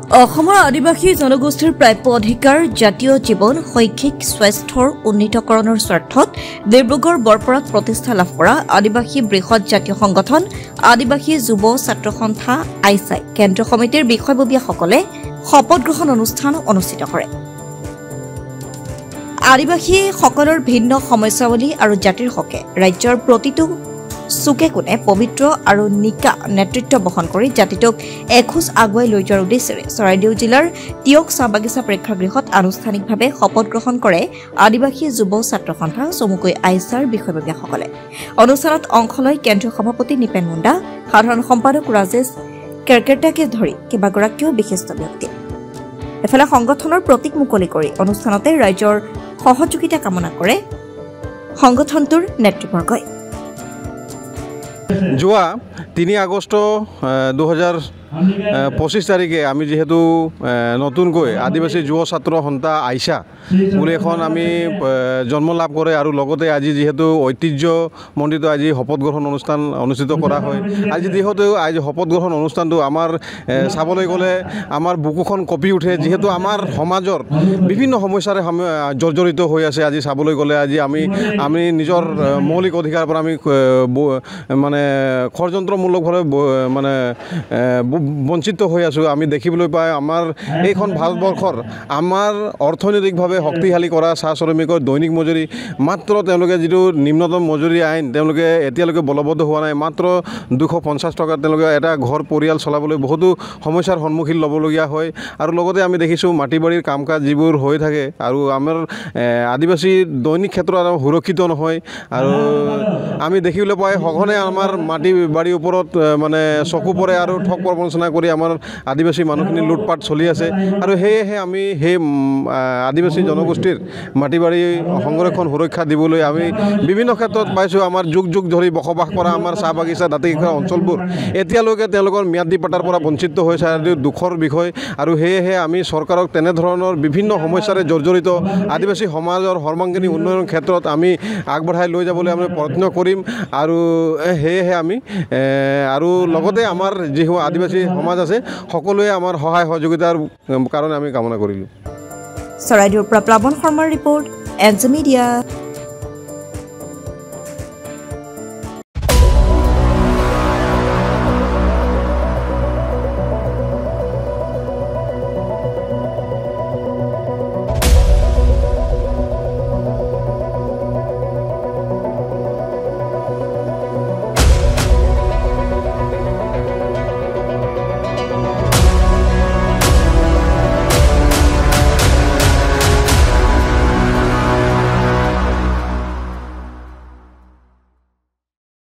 অসমৰ আদিবাসী জনগোষ্ঠীৰ প্ৰাপ্য অধিকাৰ জাতীয় জীৱন শৈক্ষিক স্বাস্থ্যৰ উন্নীতকৰণৰ স্বাৰ্থত ডিব্ৰুগড় বৰপৰাত প্ৰতিষ্ঠা লাভ কৰা আদিবাসী বৃহৎ জাতীয় সংগঠন আদিবাসী যুৱ ছাত্ৰ সন্থা আইছাই কেন্দ্ৰীয় সমিতিৰ বিষয়ববীয়াসকলে শপত গ্ৰহণ অনুষ্ঠান অনুষ্ঠিত কৰে। আদিবাসীসকলৰ ভিন্ন সমস্যাৱলী আৰু জাতিৰ হকে ৰাজ্যৰ প্ৰতিটো চুকে কোণে পবিত্ৰ আৰু নিকা নেতৃত্ব বহন কৰি জাতিটোক এখোজ আগুৱাই লৈ যোৱাৰ উদ্দেশ্যেৰে চৰাইদেউ জিলাৰ তিয়ক চাহ বাগিচা প্ৰেক্ষাগৃহত আনুষ্ঠানিকভাৱে শপত গ্ৰহণ কৰে আদিবাসী যুৱ ছাত্ৰ সন্থা চমুকৈ আইছাৰ বিষয়ববীয়াসকলে। অনুষ্ঠানত অংশ লৈ কেন্দ্ৰীয় সভাপতি নিপেন মুণ্ডা, সাধাৰণ সম্পাদক ৰাজেশ কেৰকেটাকে ধৰি কেইবাগৰাকীও বিশিষ্ট ব্যক্তি। এফালে সংগঠনৰ প্ৰতীক মুকলি কৰি অনুষ্ঠানতে ৰাজ্যৰ সহযোগিতা কামনা কৰে সংগঠনটোৰ নেতৃবৰ্গই। যোৱা 3 আগষ্ট 2025 তাৰিখে আমি যেহেতু নতুনকৈ আদিবাসী যুৱ ছাত্ৰ সন্থা আইছা বুলি এখন আমি জন্ম লাভ কৰে আৰু লগতে আজি যেহেতু ঐতিহ্যমণ্ডিত আজি শপত গ্ৰহণ অনুষ্ঠান অনুষ্ঠিত কৰা হয়। আজি যেহেতু আজি শপত গ্ৰহণ অনুষ্ঠানটো আমাৰ চাবলৈ গ'লে আমাৰ বুকুখন কঁপি উঠে, যিহেতু আমাৰ সমাজৰ বিভিন্ন সমস্যাৰে জৰ্জৰিত হৈ আছে। আজি চাবলৈ গ'লে আজি আমি নিজৰ মৌলিক অধিকাৰৰ পৰা আমি মানে ষড়যন্ত্ৰমূলকভাৱে মানে বঞ্চিত হৈ আছোঁ। আমি দেখিবলৈ পাই আমাৰ এইখন ভাৰতবৰ্ষৰ আমাৰ অৰ্থনৈতিকভাৱে শক্তিশালী কৰা চাহ শ্ৰমিকৰ দৈনিক মজুৰি মাত্ৰ তেওঁলোকে যিটো নিম্নতম মজুৰি আইন তেওঁলোকে এতিয়ালৈকে বলবদ্ধ হোৱা নাই। মাত্ৰ 250 টকাত তেওঁলোকে এটা ঘৰ পৰিয়াল চলাবলৈ বহুতো সমস্যাৰ সন্মুখীন ল'বলগীয়া হয়। আৰু লগতে আমি দেখিছোঁ মাটি বাৰীৰ কাম কাজ যিবোৰ হৈ থাকে আৰু আমাৰ আদিবাসী দৈনিক ক্ষেত্ৰত সুৰক্ষিত নহয়। আৰু আমি দেখিবলৈ পাই সঘনে আমাৰ মাটি বাৰীৰ ওপৰত মানে চকু পৰে আৰু ঠগ প্ৰবঞ্চনা কৰি আমাৰ আদিবাসী মানুহখিনি লুটপাট চলি আছে। আৰু সেয়েহে আমি সেই আদিবাসী জনগোষ্ঠীৰ মাটি বাৰী সংৰক্ষণ সুৰক্ষা দিবলৈ আমি বিভিন্ন ক্ষেত্ৰত পাইছোঁ। আমাৰ যুগ যুগ ধৰি বসবাস কৰা আমাৰ চাহ বাগিচা দাঁতি কৰা অঞ্চলবোৰ এতিয়ালৈকে তেওঁলোকৰ ম্যাদী পাটাৰ পৰা বঞ্চিত হৈছে, দুখৰ বিষয়। আৰু সেয়েহে আমি চৰকাৰক তেনেধৰণৰ বিভিন্ন সমস্যাৰে জৰ্জৰিত আদিবাসী সমাজৰ সৰ্বাংগীন উন্নয়নৰ ক্ষেত্ৰত আমি আগবঢ়াই লৈ যাবলৈ আমি প্ৰয়ত্ন কৰিম। আৰু সেয়েহে আমি আৰু লগতে আমাৰ যিসমূহ আদিবাসী সমাজ আছে সকলোৱে আমাৰ সহায় সহযোগিতাৰ কাৰণে আমি কামনা কৰিলোঁ। চৰাইদেউৰ পৰা প্লাৱন শৰ্মাৰ ৰিপৰ্ট, এনজি মিডিয়া।